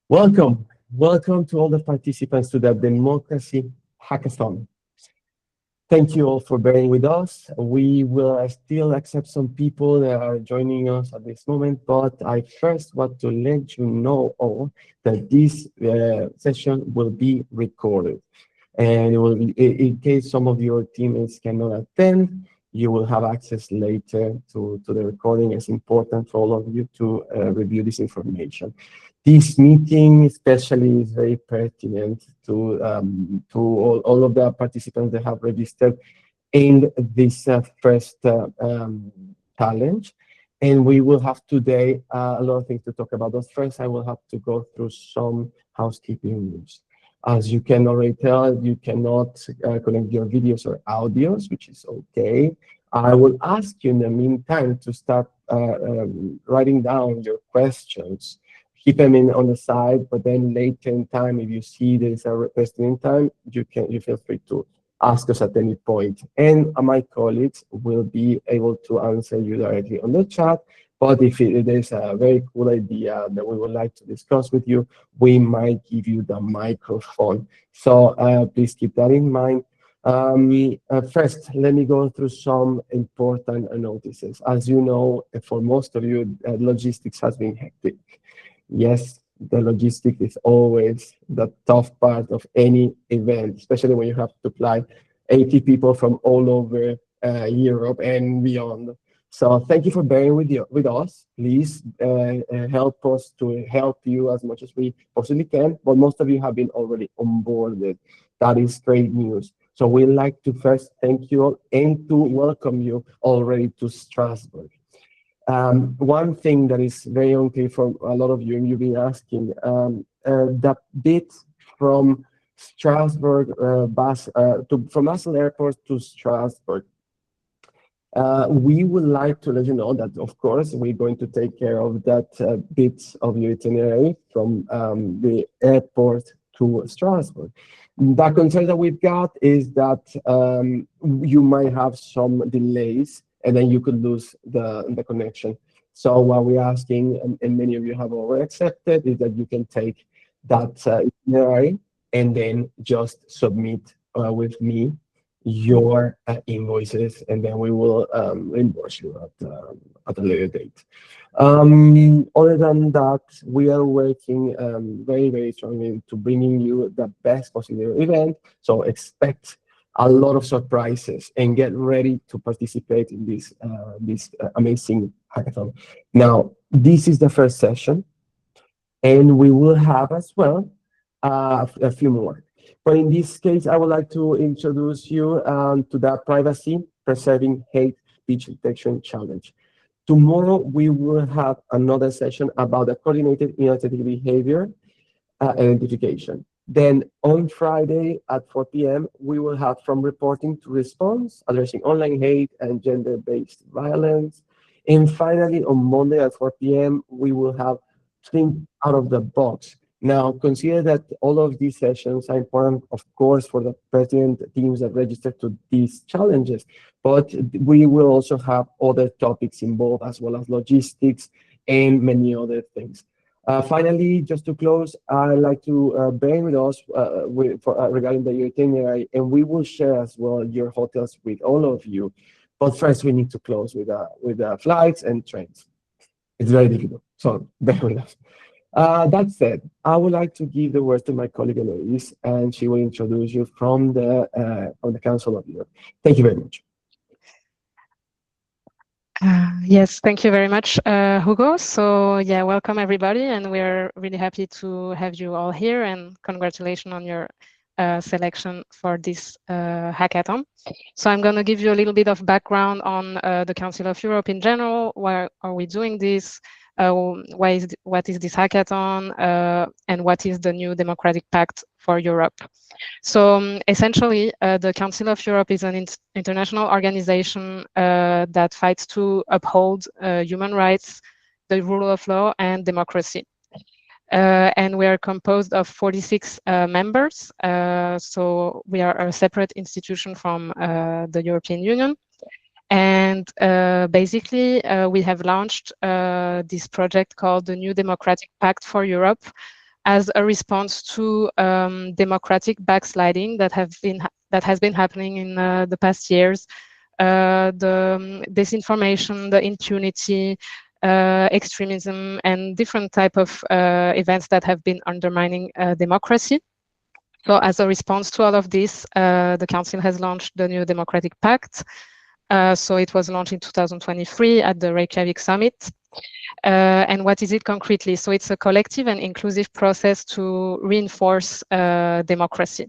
Welcome to all the participants to the Democracy Hackathon. Thank you all for bearing with us. We will still accept some people that are joining us at this moment, but I first want to let you know all that this session will be recorded. And in case some of your teammates cannot attend, you will have access later to the recording. It's important for all of you to review this information. This meeting especially is very pertinent to all of the participants that have registered in this first challenge. And we will have today a lot of things to talk about. But first, I will have to go through some housekeeping rules. As you can already tell, you cannot connect your videos or audios, which is okay. I will ask you in the meantime to start writing down your questions. Keep them on the side, but then later in time, if you see there is a question in time, you feel free to ask us at any point. And my colleagues will be able to answer you directly on the chat. But if there's a very cool idea that we would like to discuss with you, we might give you the microphone. So please keep that in mind. First, let me go through some important notices. As you know, for most of you, logistics has been hectic. Yes, the logistics is always the tough part of any event, especially when you have to fly 80 people from all over Europe and beyond. So thank you for bearing with us. Please help us to help you as much as we possibly can. But most of you have been already onboarded. That is great news. So we'd like to first thank you all and to welcome you already to Strasbourg. One thing that is very unclear for a lot of you, and you've been asking, the bit from Strasbourg from Basel Airport to Strasbourg. We would like to let you know that, of course, we're going to take care of that bit of your itinerary from the airport to Strasbourg. The concern that we've got is that you might have some delays and then you could lose the connection. So what we're asking, and many of you have already accepted, is that you can take that itinerary and then just submit with me your invoices, and then we will reimburse you at a later date. Other than that, we are working very, very strongly to bringing you the best possible event. So expect a lot of surprises and get ready to participate in this amazing hackathon. Now, this is the first session, and we will have as well a few more. But in this case, I would like to introduce you to the Privacy Preserving Hate Speech Detection Challenge. Tomorrow, we will have another session about the coordinated inauthentic behavior identification. Then on Friday at 4 p.m., we will have from reporting to response, addressing online hate and gender-based violence. And finally, on Monday at 4 p.m., we will have think out of the box. Now, consider that all of these sessions are important, of course, for the pertinent teams that register to these challenges, but we will also have other topics involved, as well as logistics and many other things. Finally, just to close, I'd like to bear with us regarding the itinerary, and we will share as well your hotels with all of you. But first, we need to close with flights and trains. It's very difficult, so bear with us. That said, I would like to give the word to my colleague Héloïse, and she will introduce you from the Council of Europe. Thank you very much. Yes, thank you very much, Hugo. So yeah, welcome everybody, and we're really happy to have you all here, and congratulations on your selection for this hackathon. So I'm going to give you a little bit of background on the Council of Europe in general. Why are we doing this? What is this hackathon, and what is the new Democratic Pact for Europe? So essentially, the Council of Europe is an international organization that fights to uphold human rights, the rule of law, and democracy. And we are composed of 46 members. So we are a separate institution from the European Union. And basically, we have launched this project called the New Democratic Pact for Europe as a response to democratic backsliding that has been happening in the past years. The disinformation, the impunity, extremism, and different type of events that have been undermining democracy. So as a response to all of this, the Council has launched the new Democratic Pact. So it was launched in 2023 at the Reykjavik Summit. And what is it concretely? So it's a collective and inclusive process to reinforce democracy.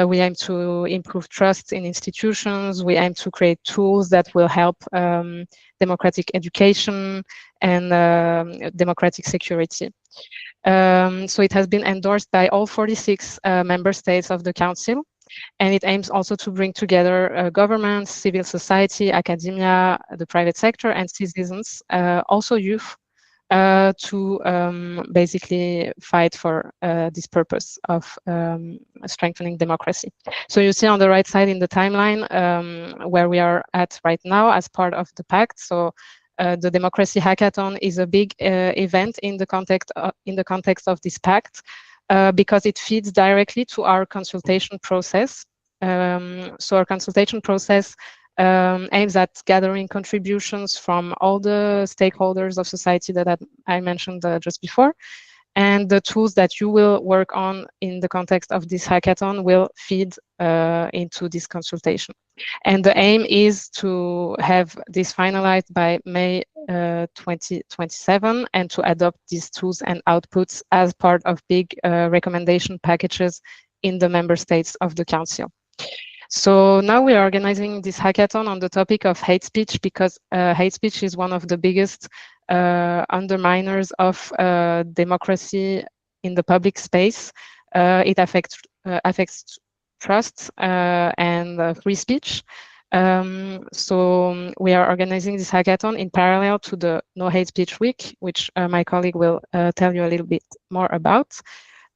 We aim to improve trust in institutions. We aim to create tools that will help democratic education and democratic security. So it has been endorsed by all 46 member states of the Council, and it aims also to bring together governments, civil society, academia, the private sector, and citizens, also youth, to basically fight for this purpose of strengthening democracy. So you see on the right side in the timeline where we are at right now as part of the pact. So the Democracy Hackathon is a big event in the context of this pact because it feeds directly to our consultation process. So our consultation process aims at gathering contributions from all the stakeholders of society that I mentioned just before. And the tools that you will work on in the context of this hackathon will feed into this consultation. And the aim is to have this finalized by May 2027 and to adopt these tools and outputs as part of big recommendation packages in the member states of the Council. So now we are organizing this hackathon on the topic of hate speech because hate speech is one of the biggest underminers of democracy in the public space. It affects trust and free speech. So we are organizing this hackathon in parallel to the No Hate Speech Week, which my colleague will tell you a little bit more about.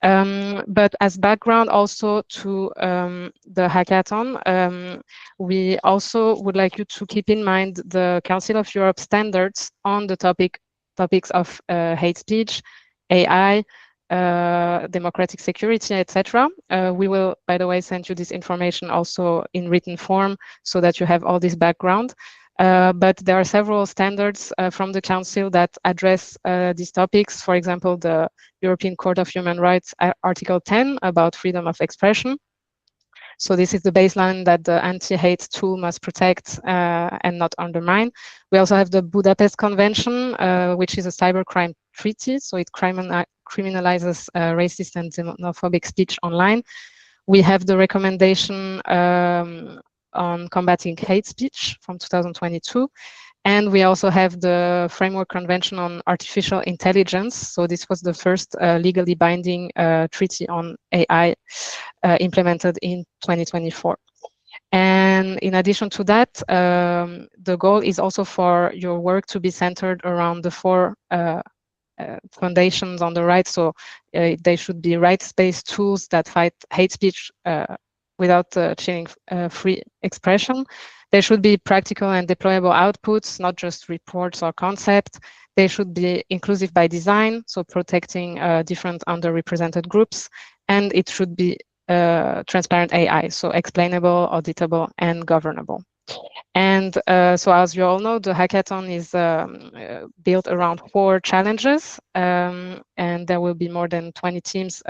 But as background also to the hackathon, we also would like you to keep in mind the Council of Europe standards on the topics of hate speech, AI, democratic security, etc. We will, by the way, send you this information also in written form so that you have all this background. But there are several standards from the Council that address these topics. For example, the European Court of Human Rights, Article 10, about freedom of expression. So this is the baseline that the anti-hate tool must protect and not undermine. We also have the Budapest Convention, which is a cybercrime treaty. So it criminalizes racist and xenophobic speech online. We have the recommendation on combating hate speech from 2022. And we also have the Framework Convention on Artificial Intelligence. So this was the first legally binding treaty on AI implemented in 2024. And in addition to that, the goal is also for your work to be centered around the four foundations on the right. So they should be rights-based tools that fight hate speech without chilling free expression. They should be practical and deployable outputs, not just reports or concepts. They should be inclusive by design, so protecting different underrepresented groups. And it should be transparent AI, so explainable, auditable, and governable. And so as you all know, the hackathon is built around 4 challenges, and there will be more than 20 teams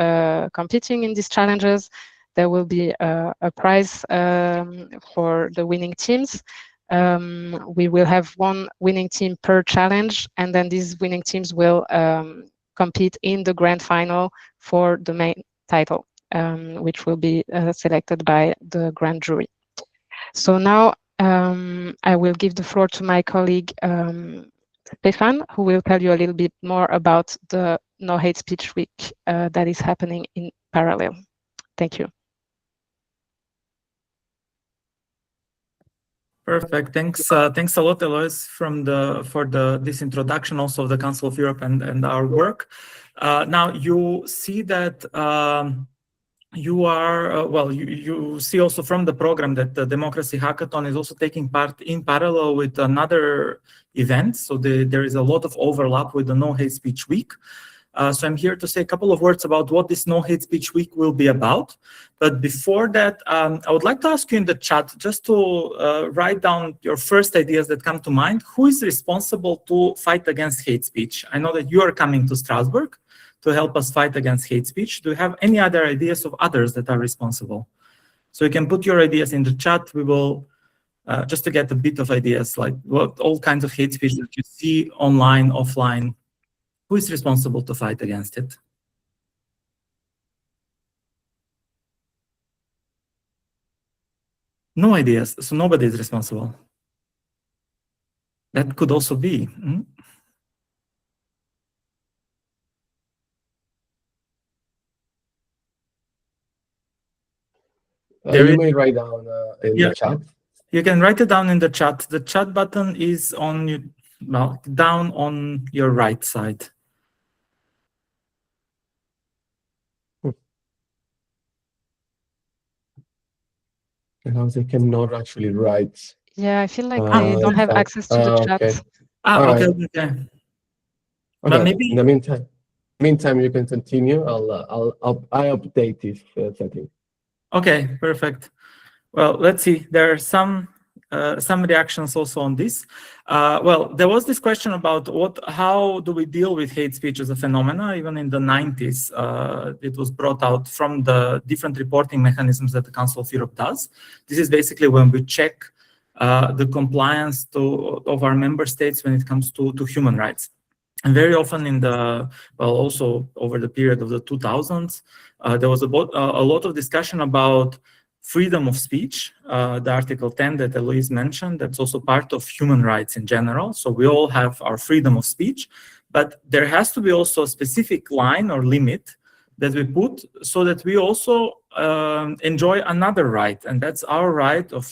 competing in these challenges. There will be a prize for the winning teams. We will have 1 winning team per challenge, and then these winning teams will compete in the grand final for the main title, which will be selected by the grand jury. So now I will give the floor to my colleague Stefan, who will tell you a little bit more about the No Hate Speech Week that is happening in parallel. Thank you. Perfect. Thanks a lot, Héloïse, for this introduction also of the Council of Europe and our work. Now you see that you are you see also from the program that the Democracy Hackathon is also taking part in parallel with another event. So there is a lot of overlap with the No Hate Speech Week. So I'm here to say a couple of words about what this No Hate Speech Week will be about. But before that, I would like to ask you in the chat just to write down your first ideas that come to mind. Who is responsible to fight against hate speech? I know that you are coming to Strasbourg to help us fight against hate speech. Do you have any other ideas of others that are responsible? So you can put your ideas in the chat. We will, just to get a bit of ideas, like what all kinds of hate speech that you see online, offline. Who is responsible to fight against it? No ideas, so nobody is responsible. That could also be. You may write down in the chat. You can write it down in the chat. The chat button is on you, well, down on your right side. Because they cannot actually write. Yeah, I feel like they don't have access to the chat. Okay. Okay. But maybe in the meantime, you can continue. I update this setting. Okay, perfect. Well, let's see. There are some reactions also on this. Well, there was this question about how do we deal with hate speech as a phenomena. Even in the 90s, it was brought out from the different reporting mechanisms that the Council of Europe does. This is basically when we check the compliance of our member states when it comes to human rights. And very often also over the period of the 2000s, there was a lot of discussion about freedom of speech, the Article 10 that Héloïse mentioned. That's also part of human rights in general. So we all have our freedom of speech, but there has to be also a specific line or limit that we put so that we also enjoy another right, and that's our right of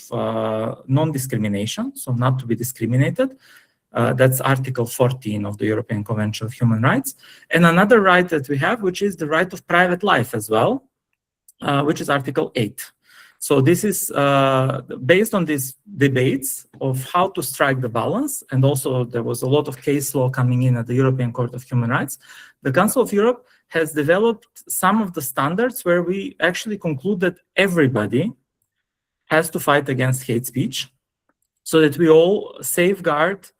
non-discrimination, so not to be discriminated. That's Article 14 of the European Convention of Human Rights. And another right that we have, which is the right of private life as well, which is Article 8. So this is based on these debates of how to strike the balance, and also there was a lot of case law coming in at the European Court of Human Rights. The Council of Europe has developed some of the standards where we actually conclude that everybody has to fight against hate speech so that we all safeguard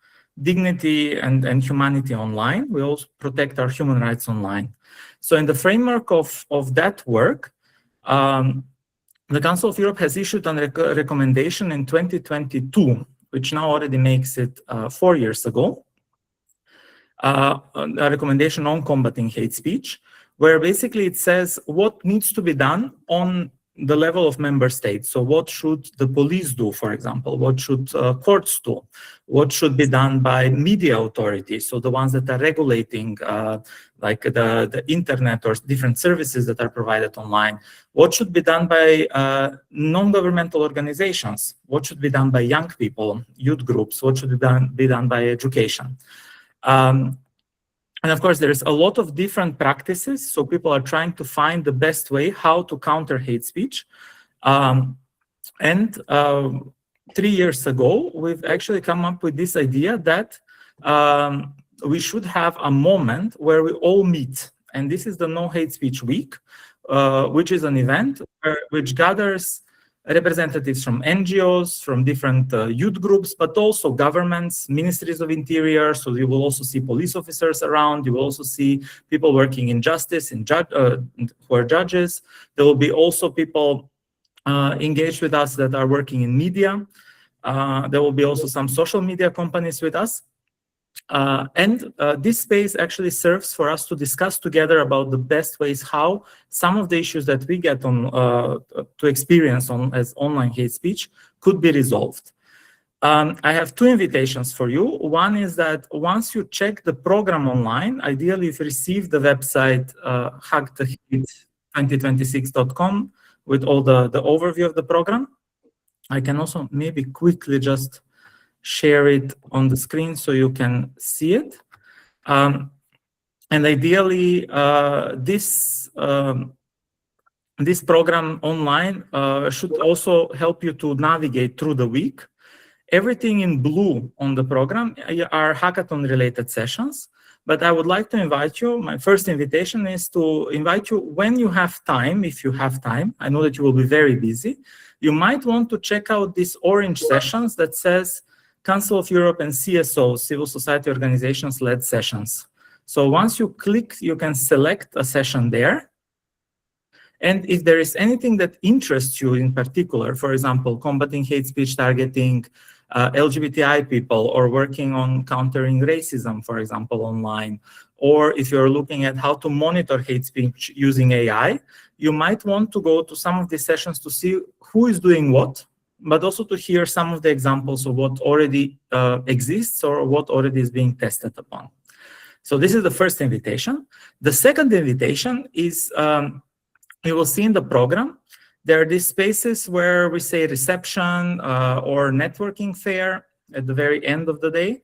dignity and humanity online. We also protect our human rights online. So in the framework of that work, the Council of Europe has issued a recommendation in 2022, which now already makes it 4 years ago, a recommendation on combating hate speech, where basically it says what needs to be done on the level of member states. So what should the police do, for example? What should courts do? What should be done by media authorities? So the ones that are regulating like the internet or different services that are provided online. What should be done by non-governmental organizations? What should be done by young people, youth groups? What should be done by education? And of course, there's a lot of different practices. So people are trying to find the best way how to counter hate speech. 3 years ago, we've actually come up with this idea that we should have a moment where we all meet. And this is the No Hate Speech Week, which is an event which gathers representatives from NGOs, from different youth groups, but also governments, ministries of interior. So you will also see police officers around. You will also see people working in justice, who are judges. There will be also people engaged with us that are working in media. There will be also some social media companies with us. This space actually serves for us to discuss together about the best ways how some of the issues that we get on to experience as online hate speech could be resolved. I have 2 invitations for you. One is that once you check the program online, ideally you've received the website hackthehate2026.com with all the overview of the program. I can also maybe quickly just share it on the screen so you can see it. And ideally, this program online should also help you to navigate through the week. Everything in blue on the program are hackathon-related sessions. But I would like to invite you, my first invitation is to invite you when you have time, if you have time. I know that you will be very busy. You might want to check out these orange sessions that says Council of Europe and CSO, Civil Society Organizations led sessions. So once you click, you can select a session there. And if there is anything that interests you in particular, for example, combating hate speech targeting LGBTI people, or working on countering racism, for example, online, or if you're looking at how to monitor hate speech using AI, you might want to go to some of these sessions to see who is doing what, but also to hear some of the examples of what already exists or what already is being tested upon. So this is the first invitation. The second invitation is, you will see in the program, there are these spaces where we say reception or networking fair at the very end of the day.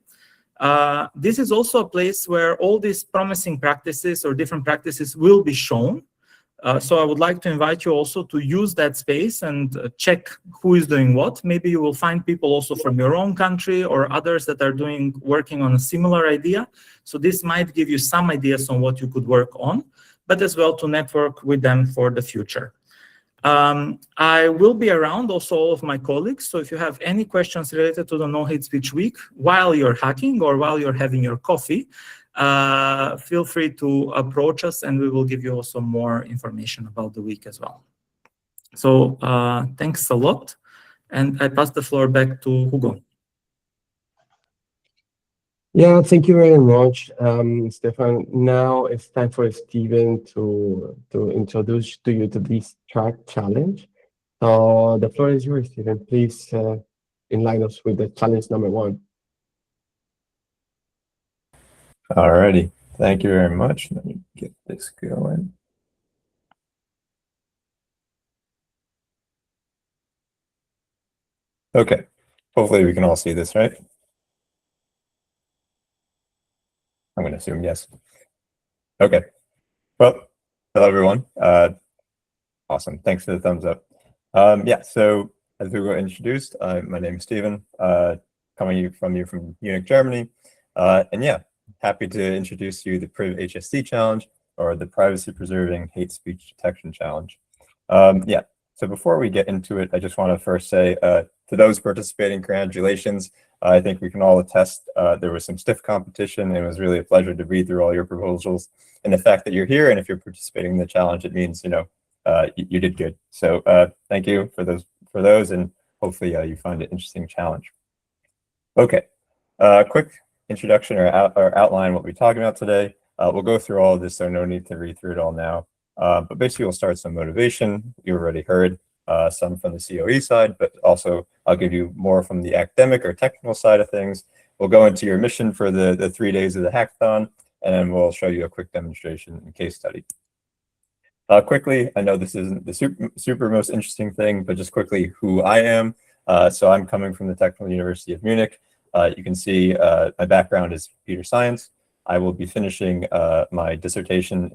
This is also a place where all these promising practices or different practices will be shown. So I would like to invite you also to use that space and check who is doing what. Maybe you will find people also from your own country or others that are working on a similar idea. So this might give you some ideas on what you could work on, but as well to network with them for the future. I will be around, also all of my colleagues. So if you have any questions related to the No Hate Speech Week while you're hacking or while you're having your coffee, feel free to approach us and we will give you also more information about the week as well. So thanks a lot. And I pass the floor back to Hugo. Yeah, thank you very much, Stefan. Now it's time for Stephen to introduce to you to this track challenge. So the floor is yours, Stephen. Please enlighten us with the challenge number 1. Alrighty, thank you very much. Let me get this going. Okay, hopefully we can all see this, right? I'm going to assume yes. Okay. Well, hello, everyone. Awesome. Thanks for the thumbs up. Yeah, so as we were introduced, my name is Stephen, coming from Munich, Germany. And yeah, happy to introduce you the PrivHSD challenge, or the Privacy Preserving Hate Speech Detection Challenge. Yeah, so before we get into it, I just want to first say to those participating, congratulations. I think we can all attest there was some stiff competition, and it was really a pleasure to read through all your proposals. And the fact that you're here, and if you're participating in the challenge, it means you did good. So thank you for those, and hopefully you find it interesting challenge. Okay, quick introduction or outline what we're talking about today. We'll go through all of this, so no need to read through it all now. But basically, we'll start some motivation. You already heard some from the COE side, but also I'll give you more from the academic or technical side of things. We'll go into your mission for the 3 days of the hackathon, and then we'll show you a quick demonstration and case study. Quickly, I know this isn't the super most interesting thing, but just quickly who I am. So I'm coming from the Technical University of Munich. You can see my background is computer science. I will be finishing my dissertation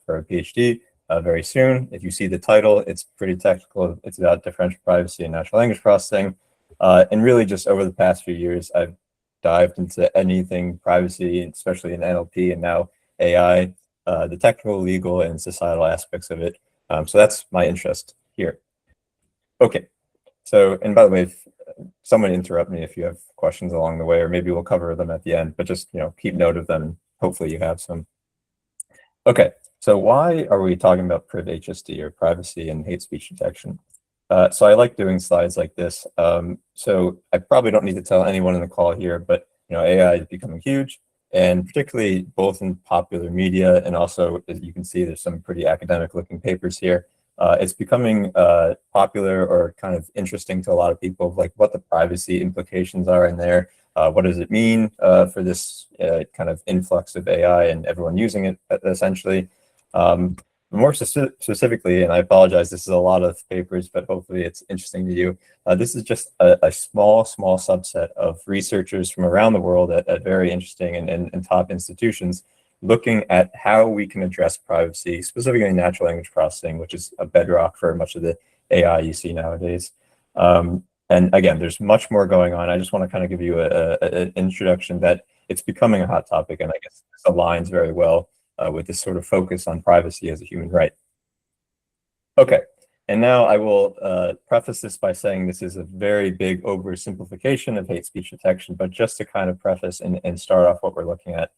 for a PhD very soon. If you see the title, it's pretty technical. It's about differential privacy and natural language processing. And really just over the past few years, I've dived into anything privacy, especially in NLP and now AI, the technical, legal, and societal aspects of it. So that's my interest here. Okay. So, and by the way, if someone interrupt me if you have questions along the way, or maybe we'll cover them at the end, but just, keep note of them. Hopefully you have some. Okay, so why are we talking about PrivHSD, or privacy and hate speech detection? So I like doing slides like this. So I probably don't need to tell anyone in the call here, but AI is becoming huge, and particularly both in popular media, and also, as you can see, there's some pretty academic looking papers here. It's becoming popular, or kind of interesting to a lot of people, like what the privacy implications are in there. What does it mean for this kind of influx of AI and everyone using it, essentially? More specifically, and I apologize, this is a lot of papers, but hopefully it's interesting to you. This is just a small subset of researchers from around the world at very interesting and top institutions, looking at how we can address privacy, specifically natural language processing, which is a bedrock for much of the AI you see nowadays. And again, there's much more going on. I just want to kind of give you an introduction that it's becoming a hot topic, and I guess this aligns very well with this sort of focus on privacy as a human right. Okay, and now I will preface this by saying this is a very big oversimplification of hate speech detection, but just to kind of preface and start off what we're looking at,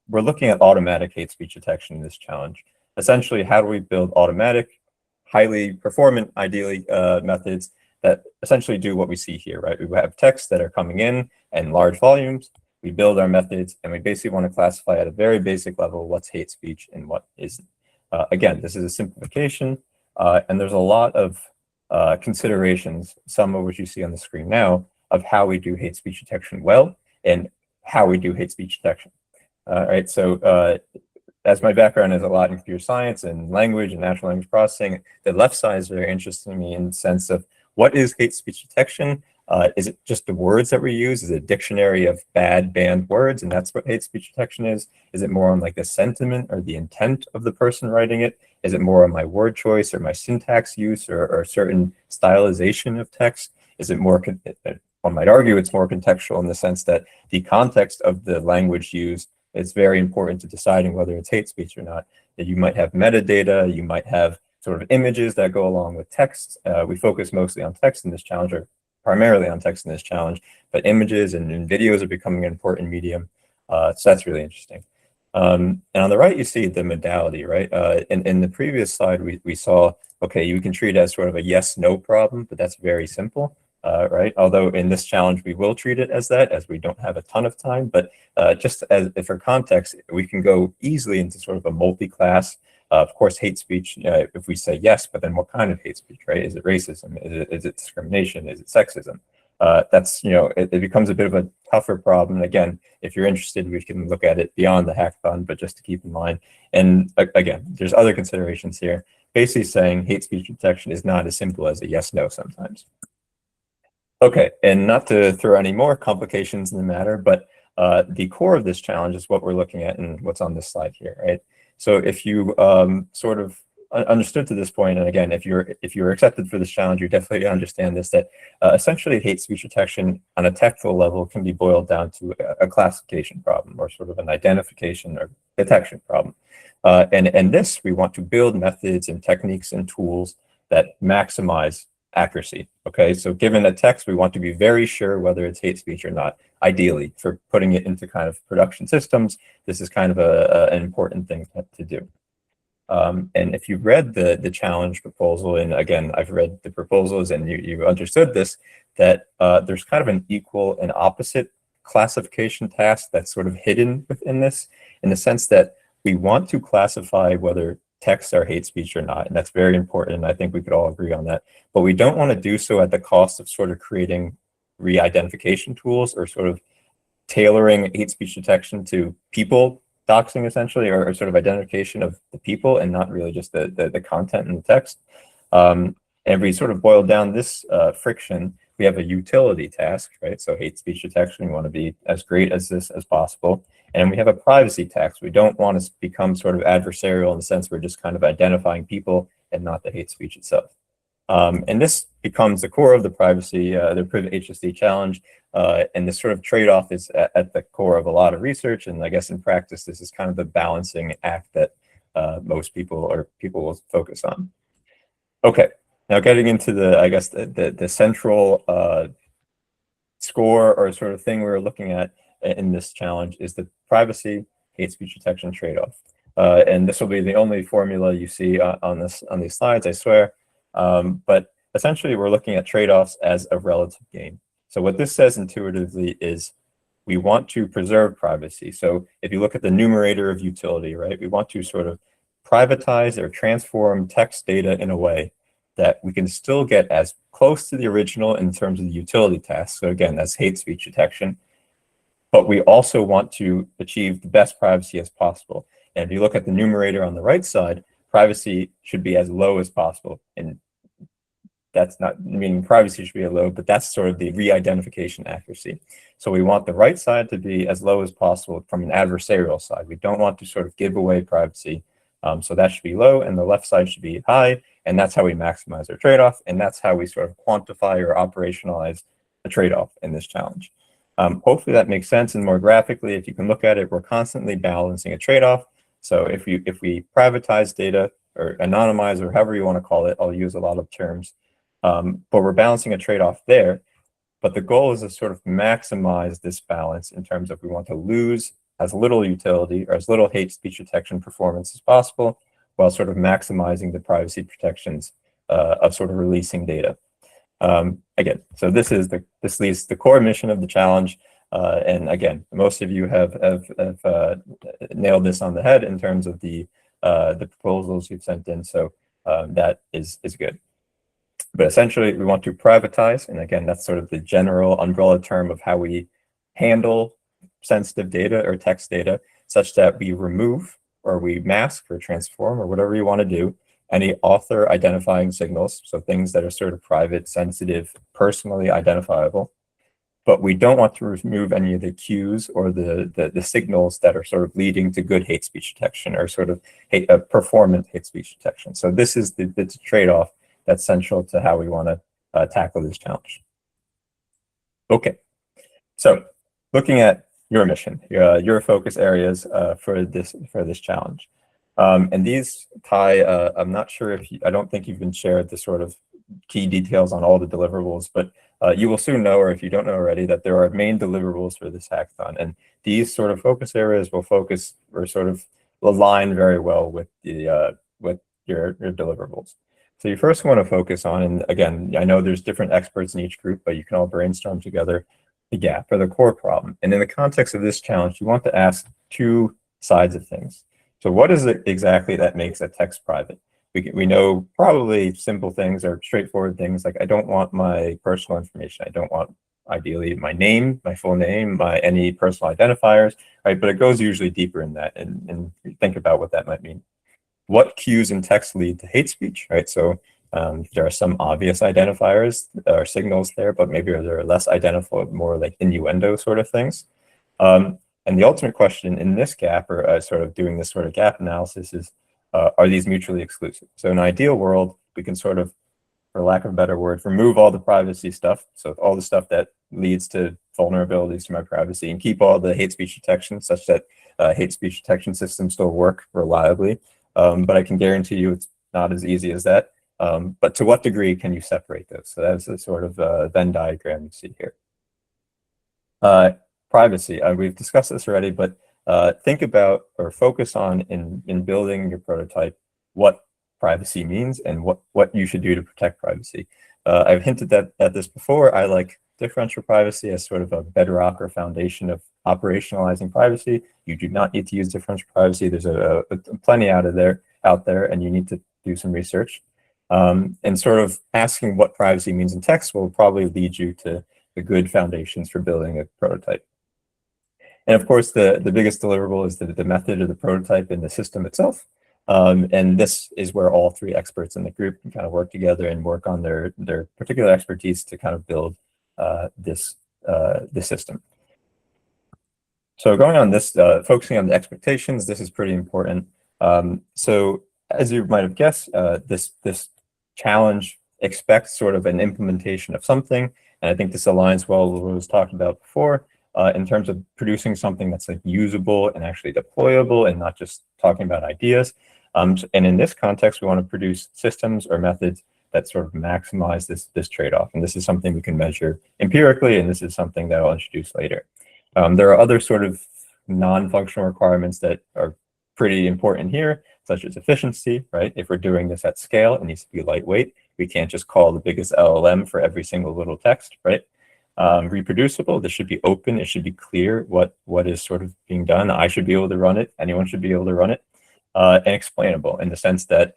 we're looking at automatic hate speech detection in this challenge. Essentially, how do we build automatic, highly performant, ideally, methods that essentially do what we see here, right? We have texts that are coming in large volumes. We build our methods, and we basically want to classify at a very basic level what's hate speech and what isn't. Again, this is a simplification, and there's a lot of considerations, some of which you see on the screen now, of how we do hate speech detection well and how we do hate speech detection. Right, so as my background is a lot in computer science and language and natural language processing, the left side is very interesting to me in the sense of what is hate speech detection? Is it just the words that we use? Is it a dictionary of banned words, and that's what hate speech detection is? Is it more on like the sentiment or the intent of the person writing it? Is it more on my word choice or my syntax use or certain stylization of text? Is it more, one might argue it's more contextual in the sense that the context of the language used is very important to deciding whether it's hate speech or not. That you might have metadata, you might have sort of images that go along with text. We focus mostly on text in this challenge, or primarily on text in this challenge, but images and videos are becoming an important medium. So that's really interesting. And on the right, you see the modality, right? In the previous slide, we saw, okay, you can treat it as sort of a yes-no problem, but that's very simple, right? Although in this challenge, we will treat it as that, as we don't have a ton of time, but just as for context, we can go easily into sort of a multi-class. Of course, hate speech, if we say yes, but then what kind of hate speech, right? Is it racism? Is it discrimination? Is it sexism? That's, it becomes a bit of a tougher problem. And again, if you're interested, we can look at it beyond the hackathon, but just to keep in mind. And again, there's other considerations here. Basically saying hate speech detection is not as simple as a yes-no sometimes. Okay, and not to throw any more complications in the matter, but the core of this challenge is what we're looking at and what's on this slide here, right? So if you sort of understood to this point, and again, if you're accepted for this challenge, you definitely understand this, that essentially hate speech detection on a technical level can be boiled down to a classification problem or sort of an identification or detection problem. And this, we want to build methods and techniques and tools that maximize accuracy. Okay, so given a text, we want to be very sure whether it's hate speech or not. Ideally, for putting it into kind of production systems, this is kind of an important thing to do. And if you've read the challenge proposal, and again, I've read the proposals and you understood this, that there's kind of an equal and opposite classification task that's sort of hidden within this, in the sense that we want to classify whether texts are hate speech or not, and that's very important, and I think we could all agree on that. But we don't want to do so at the cost of sort of creating re-identification tools or sort of tailoring hate speech detection to people doxing essentially, or sort of identification of the people and not really just the content in the text. And if we sort of boil down this friction, we have a utility task, right? So hate speech detection, we want to be as great as this as possible. And we have a privacy task. We don't want to become sort of adversarial in the sense we're just kind of identifying people and not the hate speech itself. And this becomes the core of the privacy, the PrivHSD challenge. And this sort of trade-off is at the core of a lot of research. And I guess in practice, this is kind of the balancing act that most people will focus on. Okay, now getting into the central score or sort of thing we're looking at in this challenge is the privacy hate speech detection trade-off. And this will be the only formula you see on these slides, I swear. But essentially, we're looking at trade-offs as a relative gain. So what this says intuitively is we want to preserve privacy. So if you look at the numerator of utility, right, we want to sort of privatize or transform text data in a way that we can still get as close to the original in terms of the utility task. So again, that's hate speech detection. But we also want to achieve the best privacy as possible. And if you look at the numerator on the right side, privacy should be as low as possible. And that's not meaning privacy should be low, but that's sort of the re-identification accuracy. So we want the right side to be as low as possible from an adversarial side. We don't want to sort of give away privacy. So that should be low, and the left side should be high. And that's how we maximize our trade-off. And that's how we sort of quantify or operationalize a trade-off in this challenge. Hopefully that makes sense, and more graphically, if you can look at it, we're constantly balancing a trade-off. So if we privatize data or anonymize, or however you want to call it, I'll use a lot of terms, but we're balancing a trade-off there. But the goal is to sort of maximize this balance in terms of we want to lose as little utility or as little hate speech detection performance as possible, while sort of maximizing the privacy protections of sort of releasing data. Again, so this leads to the core mission of the challenge. And again, most of you have nailed this on the head in terms of the proposals you've sent in. So that is good. But essentially, we want to privatize, and again, that's sort of the general umbrella term of how we handle sensitive data or text data, such that we remove or we mask or transform or whatever you want to do any author identifying signals, so things that are sort of private, sensitive, personally identifiable. But we don't want to remove any of the cues or the signals that are sort of leading to good hate speech detection or sort of performant hate speech detection. So this is the trade-off that's central to how we want to tackle this challenge. Okay, so looking at your mission, your focus areas for this challenge. And these, Ty, I'm not sure if I don't think you've been shared the sort of key details on all the deliverables, but you will soon know, or if you don't know already, that there are main deliverables for this hackathon. And these sort of focus areas will focus or sort of align very well with the with your deliverables. So you first want to focus on, and again, I know there's different experts in each group, but you can all brainstorm together the gap or the core problem. And in the context of this challenge, you want to ask two sides of things. So what is it exactly that makes a text private? We know probably simple things or straightforward things like I don't want my personal information. I don't want, ideally, my name, my full name, any personal identifiers, right? But it goes usually deeper in that, and think about what that might mean. What cues in text lead to hate speech, right? So there are some obvious identifiers or signals there, but maybe there are less identifiable, more like innuendo sort of things. And the ultimate question in this gap, or sort of doing this sort of gap analysis, is are these mutually exclusive? So in an ideal world, we can sort of, for lack of a better word, remove all the privacy stuff. So all the stuff that leads to vulnerabilities to my privacy, and keep all the hate speech detection such that hate speech detection systems still work reliably. But I can guarantee you it's not as easy as that. But to what degree can you separate those? So that's the sort of Venn diagram you see here. Privacy, we've discussed this already, but think about or focus on in building your prototype what privacy means and what you should do to protect privacy. I've hinted at this before. I like differential privacy as sort of a bedrock or foundation of operationalizing privacy. You do not need to use differential privacy. There's plenty out there, and you need to do some research. And sort of asking what privacy means in text will probably lead you to the good foundations for building a prototype. And of course, the biggest deliverable is the method of the prototype and the system itself. And this is where all three experts in the group can kind of work together and work on their particular expertise to kind of build this system. So going on this, focusing on the expectations, this is pretty important. So as you might have guessed, this challenge expects sort of an implementation of something. And I think this aligns well with what was talked about before in terms of producing something that's like usable and actually deployable and not just talking about ideas. And in this context, we want to produce systems or methods that sort of maximize this trade-off. And this is something we can measure empirically, and this is something that I'll introduce later. There are other sort of non-functional requirements that are pretty important here, such as efficiency, right? If we're doing this at scale, it needs to be lightweight. We can't just call the biggest LLM for every single little text, right? Reproducible, this should be open, it should be clear what is sort of being done. I should be able to run it, anyone should be able to run it. And explainable in the sense that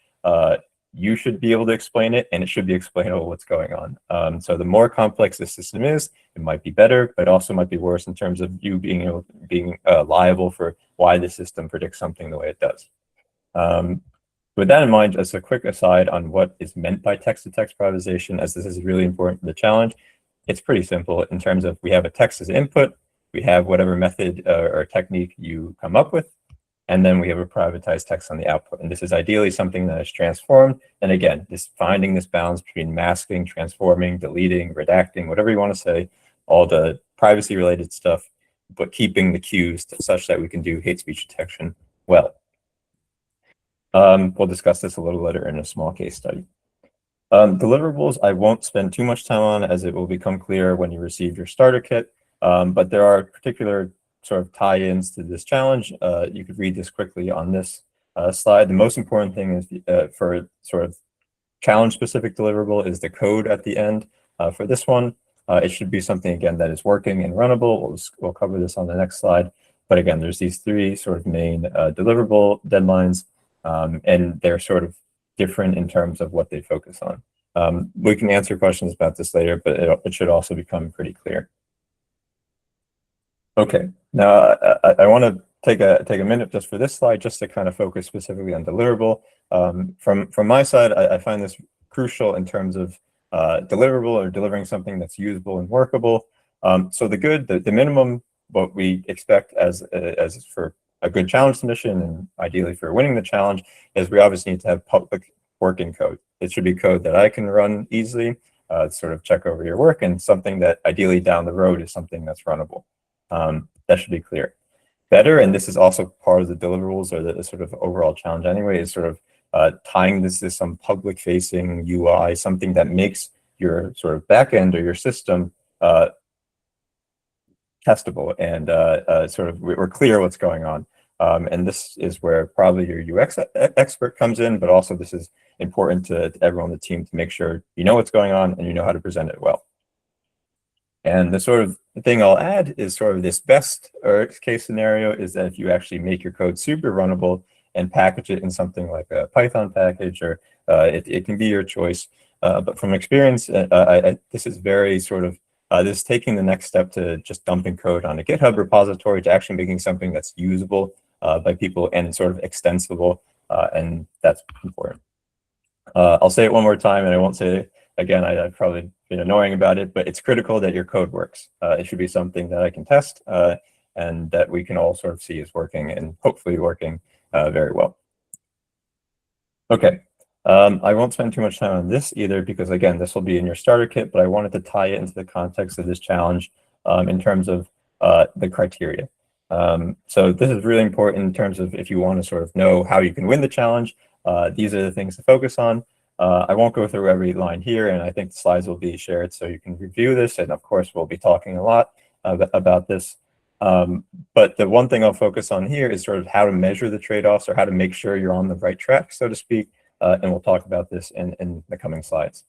you should be able to explain it, and it should be explainable what's going on. So the more complex the system is, it might be better, but also might be worse in terms of you being liable for why the system predicts something the way it does. With that in mind, just a quick aside on what is meant by text-to-text privatization, as this is really important for the challenge. It's pretty simple in terms of we have a text as input, we have whatever method or technique you come up with, and then we have a privatized text on the output. And this is ideally something that is transformed. And again, finding this balance between masking, transforming, deleting, redacting, whatever you want to say, all the privacy-related stuff, but keeping the cues such that we can do hate speech detection well. We'll discuss this a little later in a small case study. Deliverables I won't spend too much time on, as it will become clear when you receive your starter kit, but there are particular sort of tie-ins to this challenge. You could read this quickly on this slide. The most important thing is for sort of challenge-specific deliverable is the code at the end. For this one, it should be something, again, that is working and runnable. We'll cover this on the next slide. But again, there's these three sort of main deliverable deadlines, and they're sort of different in terms of what they focus on. We can answer questions about this later, but it should also become pretty clear. Okay, now I want to take a minute just for this slide, just to kind of focus specifically on deliverable. From my side, I find this crucial in terms of deliverable or delivering something that's usable and workable. So the minimum, what we expect as for a good challenge submission and ideally for winning the challenge, is we obviously need to have public working code. It should be code that I can run easily, sort of check over your work, and something that ideally down the road is something that's runnable. That should be clear. Better, and this is also part of the deliverables or the sort of overall challenge anyway, is sort of tying this to some public-facing UI, something that makes your sort of backend or your system testable and sort of we're clear what's going on. And this is where probably your UX expert comes in, but also this is important to everyone on the team to make sure you know what's going on and you know how to present it well. And the sort of thing I'll add is sort of this best case scenario is that if you actually make your code super runnable and package it in something like a Python package, or it can be your choice. But from experience, this is very sort of, this is taking the next step to just dumping code on a GitHub repository to actually making something that's usable by people and sort of extensible, and that's important. I'll say it one more time, and I won't say it again. I've probably been annoying about it, but it's critical that your code works. It should be something that I can test and that we can all sort of see is working and hopefully working very well. Okay, I won't spend too much time on this either because, again, this will be in your starter kit, but I wanted to tie it into the context of this challenge in terms of the criteria. So this is really important in terms of if you want to sort of know how you can win the challenge. These are the things to focus on. I won't go through every line here, and I think the slides will be shared so you can review this. And of course, we'll be talking a lot about this. But the one thing I'll focus on here is sort of how to measure the trade-offs or how to make sure you're on the right track, so to speak. And we'll talk about this in the coming slides.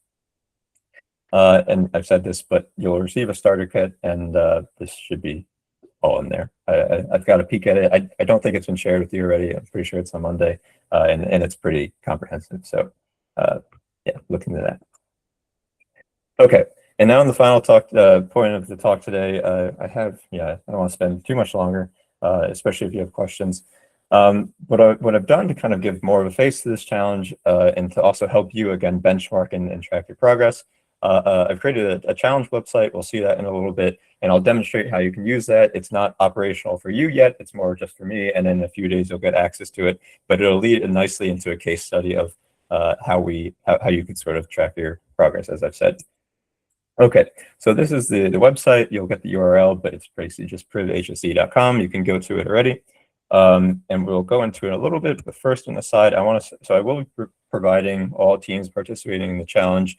And I've said this, but you'll receive a starter kit, and this should be all in there. I've got a peek at it. I don't think it's been shared with you already. I'm pretty sure it's on Monday, and it's pretty comprehensive. So yeah, look into that. Okay, and now in the final point of the talk today, I don't want to spend too much longer, especially if you have questions. What I've done to kind of give more of a face to this challenge and to also help you, again, benchmark and track your progress, I've created a challenge website. We'll see that in a little bit, and I'll demonstrate how you can use that. It's not operational for you yet. It's more just for me, and in a few days you'll get access to it, but it'll lead nicely into a case study of how you can sort of track your progress, as I've said. Okay, so this is the website. You'll get the URL, but it's basically just PrivHSD.com. You can go to it already. And we'll go into it a little bit, but first on the side, I will be providing all teams participating in the challenge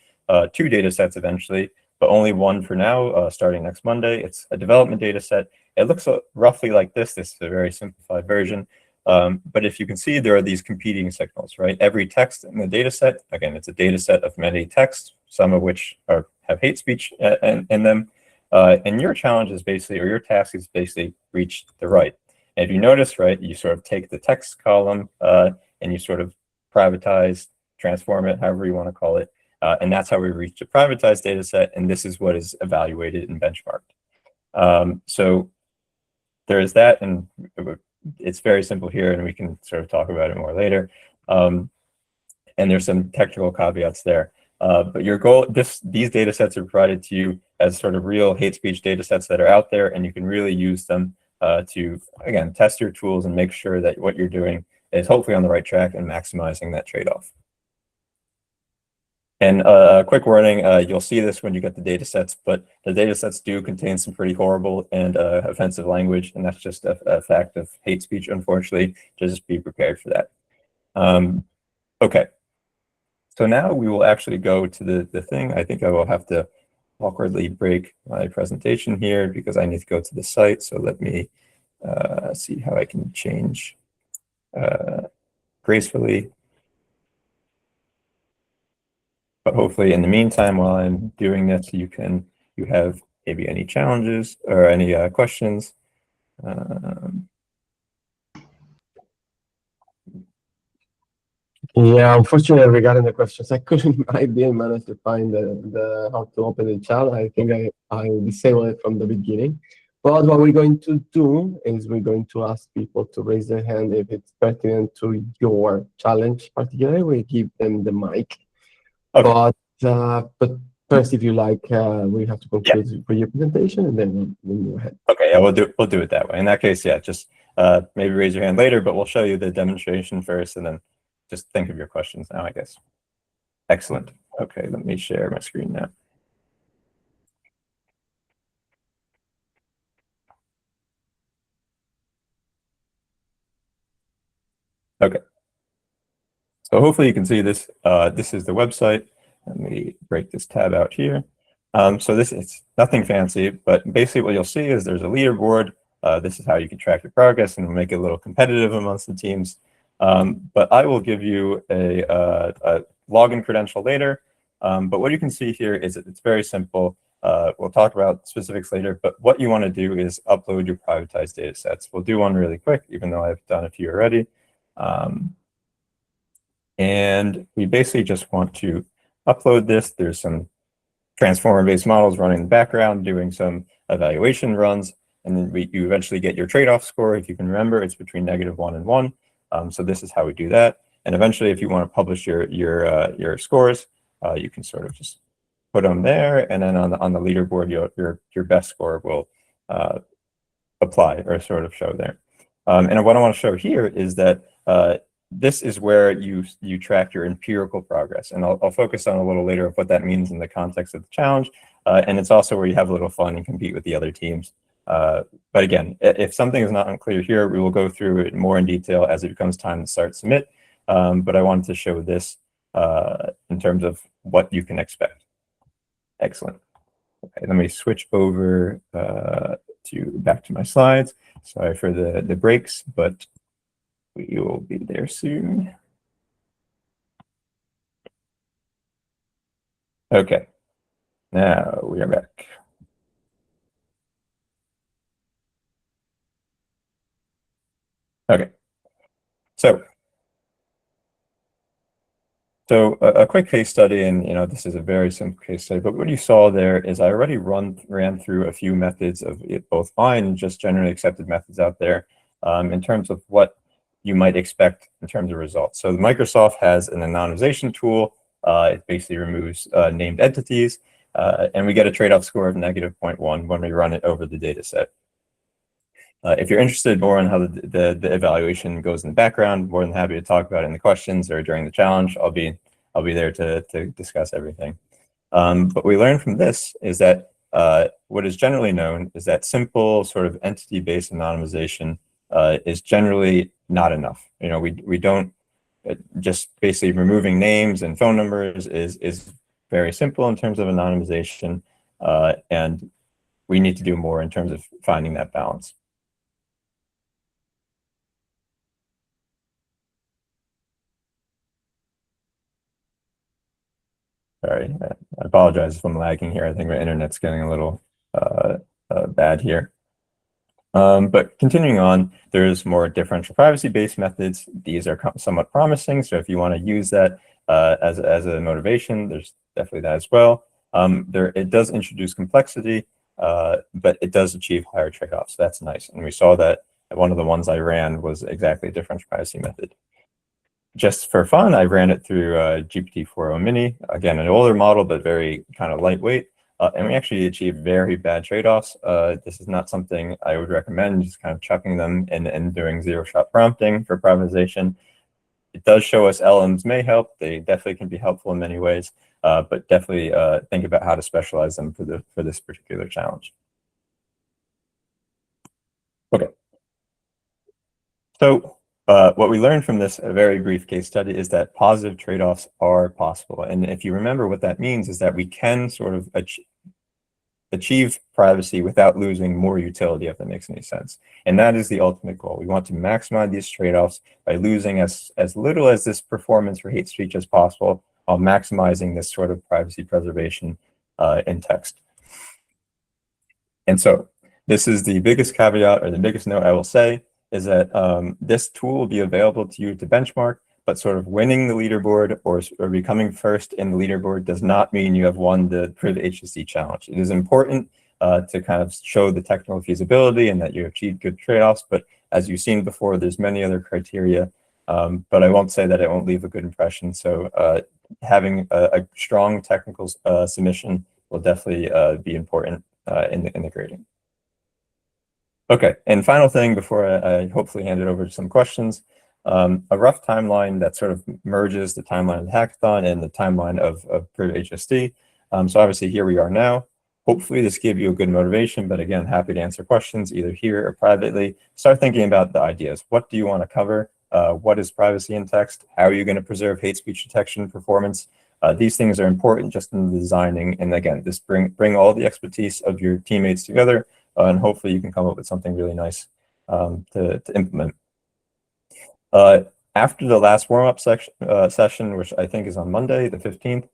2 data sets eventually, but only one for now, starting next Monday. It's a development data set. It looks roughly like this. This is a very simplified version. But if you can see, there are these competing signals, right? Every text in the data set, again, it's a data set of many texts, some of which have hate speech in them. And your challenge is basically, or your task is basically reach the right. And if you notice, right, you sort of take the text column and you sort of privatize, transform it, however you want to call it. And that's how we reach a privatized data set. And this is what is evaluated and benchmarked. So there is that, and it's very simple here, and we can sort of talk about it more later. And there's some technical caveats there. But your goal, these data sets are provided to you as sort of real hate speech data sets that are out there, and you can really use them to, again, test your tools and make sure that what you're doing is hopefully on the right track and maximizing that trade-off. And a quick warning, you'll see this when you get the data sets, but the data sets do contain some pretty horrible and offensive language, and that's just a fact of hate speech, unfortunately. Just be prepared for that. Okay, so now we will actually go to the thing. I think I will have to awkwardly break my presentation here because I need to go to the site. So let me see how I can change gracefully. But hopefully in the meantime, while I'm doing this, you have maybe any challenges or any questions. Yeah, unfortunately, regarding the questions, I didn't manage to find the how to open the chat. I think I disabled it from the beginning. But what we're going to do is we're going to ask people to raise their hand if it's pertinent to your challenge. Particularly, we give them the mic. Okay. But first, if you like, we have to conclude for your presentation, and then we'll move ahead. Okay, yeah, we'll do it that way. In that case, yeah, just maybe raise your hand later, but we'll show you the demonstration first, and then just think of your questions now, I guess. Excellent. Okay, let me share my screen now. Okay. So hopefully you can see this. This is the website. Let me break this tab out here. So this is nothing fancy, but basically what you'll see is there's a leaderboard. This is how you can track your progress and make it a little competitive amongst the teams. But I will give you a login credential later. But what you can see here is it's very simple. We'll talk about specifics later, but what you want to do is upload your privatized data sets. We'll do one really quick, even though I've done a few already. And we basically just want to upload this. There's some transformer-based models running in the background, doing some evaluation runs, and then you eventually get your trade-off score. If you can remember, it's between -1 and 1. So this is how we do that. And eventually, if you want to publish your scores, you can sort of just put them there, and then on the leaderboard, your best score will apply or sort of show there. And what I want to show here is that this is where you track your empirical progress, and I'll focus on a little later of what that means in the context of the challenge. And it's also where you have a little fun and compete with the other teams. But again, if something is not unclear here, we will go through it more in detail as it becomes time to start submit. But I wanted to show this in terms of what you can expect. Excellent. Okay, let me switch over back to my slides. Sorry for the breaks, but we will be there soon. Okay, now we are back. Okay, so a quick case study, and this is a very simple case study, but what you saw there is I already ran through a few methods of both mine and just generally accepted methods out there in terms of what you might expect in terms of results. So Microsoft has an anonymization tool. It basically removes named entities, and we get a trade-off score of -0.1 when we run it over the data set. If you're interested more in how the evaluation goes in the background, more than happy to talk about it in the questions or during the challenge. I'll be there to discuss everything. But we learned from this is that what is generally known is that simple sort of entity-based anonymization is generally not enough. We don't just basically removing names and phone numbers is very simple in terms of anonymization, and we need to do more in terms of finding that balance. Sorry, I apologize if I'm lagging here. I think my internet's getting a little bad here. But continuing on, there's more differential privacy-based methods. These are somewhat promising. So if you want to use that as a motivation, there's definitely that as well. It does introduce complexity, but it does achieve higher trade-offs. So that's nice. And we saw that one of the ones I ran was exactly a differential privacy method. Just for fun, I ran it through GPT-4o Mini. Again, an older model, but very kind of lightweight. And we actually achieved very bad trade-offs. This is not something I would recommend, just kind of chucking them and doing zero-shot prompting for privatization. it does show us LMs may help. They definitely can be helpful in many ways, but definitely think about how to specialize them for this particular challenge. Okay. So what we learned from this very brief case study is that positive trade-offs are possible. And if you remember, what that means is that we can sort of achieve privacy without losing more utility, if that makes any sense. And that is the ultimate goal. We want to maximize these trade-offs by losing as little as this performance for hate speech as possible, while maximizing this sort of privacy preservation in text. And so this is the biggest caveat, or the biggest note I will say, is that this tool will be available to you to benchmark, but sort of winning the leaderboard or becoming first in the leaderboard does not mean you have won the PrivHSD challenge. It is important to kind of show the technical feasibility and that you achieved good trade-offs, but as you've seen before, there's many other criteria, but I won't say that it won't leave a good impression. So having a strong technical submission will definitely be important in the grading. Okay, and final thing before I hopefully hand it over to some questions, a rough timeline that sort of merges the timeline of the hackathon and the timeline of PrivHSD. So obviously here we are now. Hopefully this gave you a good motivation, but again, happy to answer questions either here or privately. Start thinking about the ideas. What do you want to cover? What is privacy in text? How are you going to preserve hate speech detection performance? These things are important just in the designing. And again, this bring all the expertise of your teammates together, and hopefully you can come up with something really nice to implement. After the last warm-up session, which I think is on Monday, the 15th,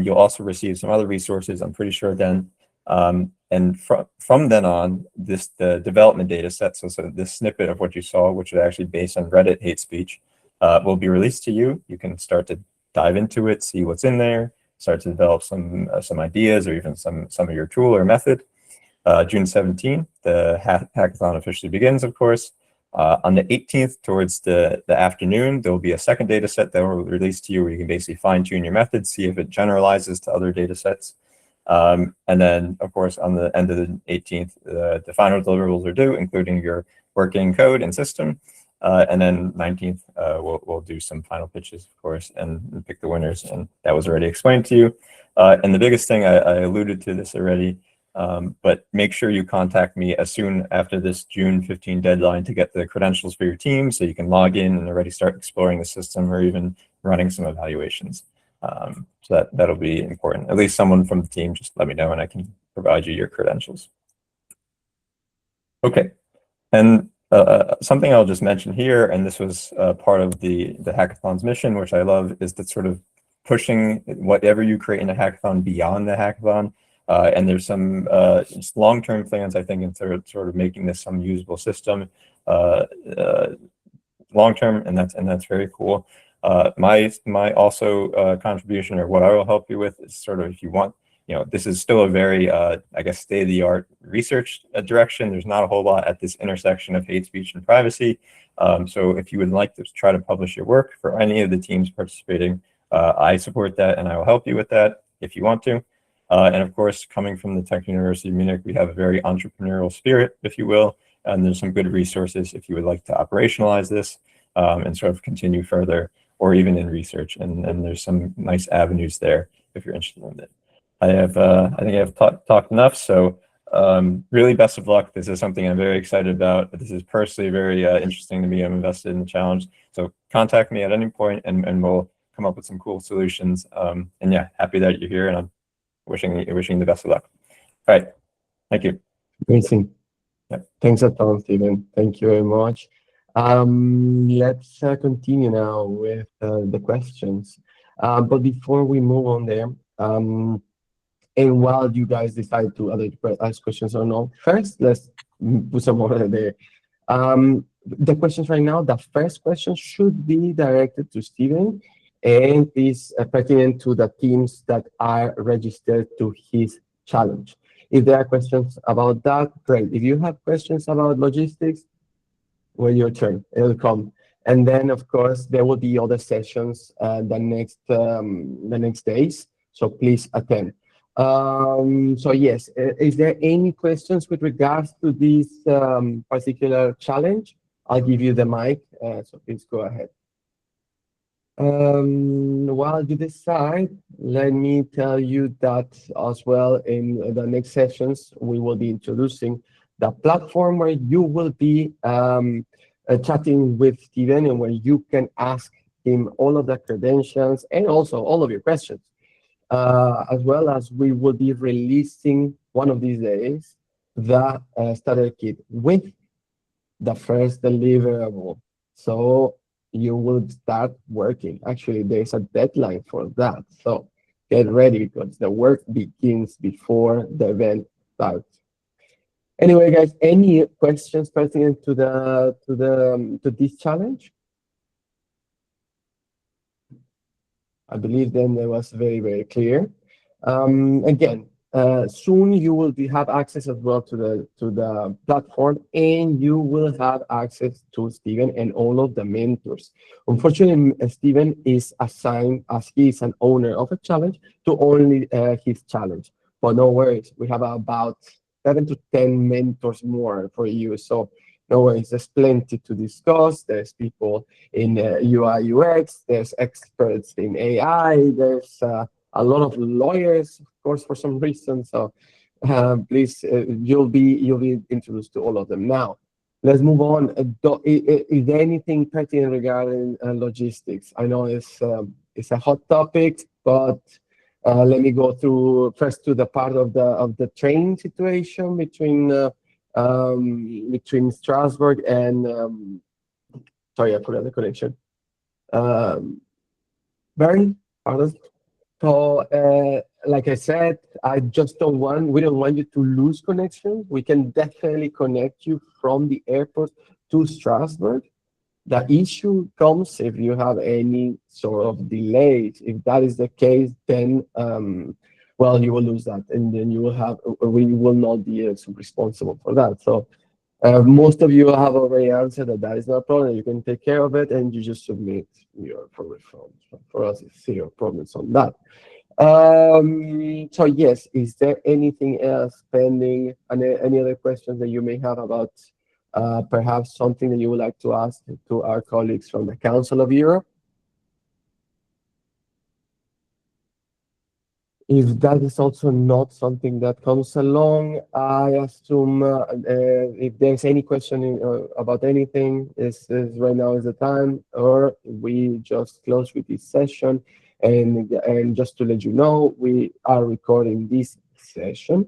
you'll also receive some other resources, I'm pretty sure then. And from then on, the development data set, so this snippet of what you saw, which is actually based on Reddit hate speech, will be released to you. You can start to dive into it, see what's in there, start to develop some ideas or even some of your tool or method. June 17th, the hackathon officially begins, of course. On the 18th, towards the afternoon, there will be a second data set that will release to you where you can basically fine-tune your method, see if it generalizes to other data sets. And then, of course, on the end of the 18th, the final deliverables are due, including your working code and system. And then 19th, we'll do some final pitches, of course, and pick the winners. And that was already explained to you. And the biggest thing, I alluded to this already, but make sure you contact me as soon after this June 15 deadline to get the credentials for your team so you can log in and already start exploring the system or even running some evaluations. So that'll be important. At least someone from the team, just let me know and I can provide you your credentials. Okay, and something I'll just mention here, and this was part of the hackathon's mission, which I love, is that sort of pushing whatever you create in a hackathon beyond the hackathon. And there's some long-term plans, I think, in sort of making this some usable system long-term, and that's very cool. My also contribution, or what I will help you with, is sort of, if you want, this is still a very, I guess, state-of-the-art research direction. There's not a whole lot at this intersection of hate speech and privacy. So if you would like to try to publish your work for any of the teams participating, I support that, and I will help you with that if you want to. And of course, coming from the Technical University of Munich, we have a very entrepreneurial spirit, if you will, and there's some good resources if you would like to operationalize this and sort of continue further, or even in research. And there's some nice avenues there if you're interested in it. I think I've talked enough, so really best of luck. This is something I'm very excited about. This is personally very interesting to me. I'm invested in the challenge. So contact me at any point and we'll come up with some cool solutions. And yeah, happy that you're here, and I'm wishing the best of luck. All right, thank you. Amazing. Yeah. Thanks a ton, Stephen. Thank you very much. Let's continue now with the questions. But before we move on there, and while you guys decide to either ask questions or not, first let's put some order there. The questions right now, the first question should be directed to Stephen, and is pertinent to the teams that are registered to his challenge. If there are questions about that, great. If you have questions about logistics, well, your turn, it'll come. And then, of course, there will be other sessions the next days, so please attend. So yes, is there any questions with regards to this particular challenge? I'll give you the mic, so please go ahead. While you decide, let me tell you that as well in the next sessions, we will be introducing the platform where you will be chatting with Stephen and where you can ask him all of the credentials and also all of your questions. As well as we will be releasing one of these days the starter kit with the first deliverable. So you will start working. Actually, there's a deadline for that. So get ready because the work begins before the event starts. Anyway, guys, any questions pertinent to this challenge? I believe then it was very, very clear. Again, soon you will have access as well to the platform, and you will have access to Stephen and all of the mentors. Unfortunately, Stephen is assigned, as he is an owner of a challenge, to only his challenge. But no worries, we have about 7 to 10 mentors more for you. So no worries, there's plenty to discuss. There's people in UI UX, there's experts in AI, there's a lot of lawyers, of course, for some reason. So please, you'll be introduced to all of them. Now, let's move on. Is there anything pertinent regarding logistics? I know it's a hot topic, but let me go through first to the part of the train situation between Strasbourg and sorry, I forgot the connection. Bern, pardon. So, like I said, we don't want you to lose connection. We can definitely connect you from the airport to Strasbourg. The issue comes if you have any sort of delays. If that is the case, then, well, you will lose that. And then we will not be responsible for that. So most of you have already answered that is not a problem. You can take care of it and you just submit your refund. For us, it's 0 problems on that. So yes, is there anything else pending? Any other questions that you may have about perhaps something that you would like to ask to our colleagues from the Council of Europe? If that is also not something that comes along, I assume if there's any question about anything, right now is the time, or we just close with this session. And just to let you know, we are recording this session,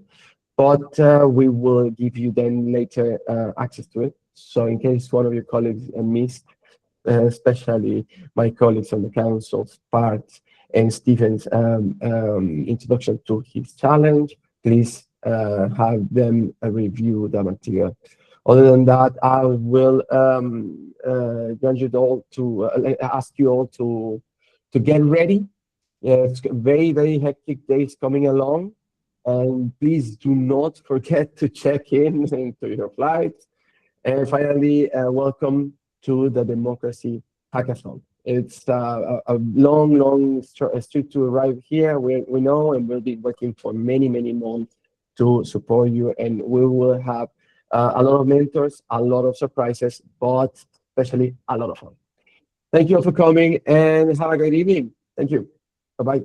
but we will give you then later access to it. So in case one of your colleagues missed, especially my colleagues on the council's part, and Stephen's introduction to his challenge, please have them review the material. Other than that, I will ask you all to get ready. It's very, very hectic days coming along. And please do not forget to check in into your flights. And finally, welcome to the Democracy Hackathon. It's a long street to arrive here, we know, and we'll be working for many, many months to support you. And we will have a lot of mentors, a lot of surprises, but especially a lot of fun. Thank you all for coming and have a great evening. Thank you. Bye-bye.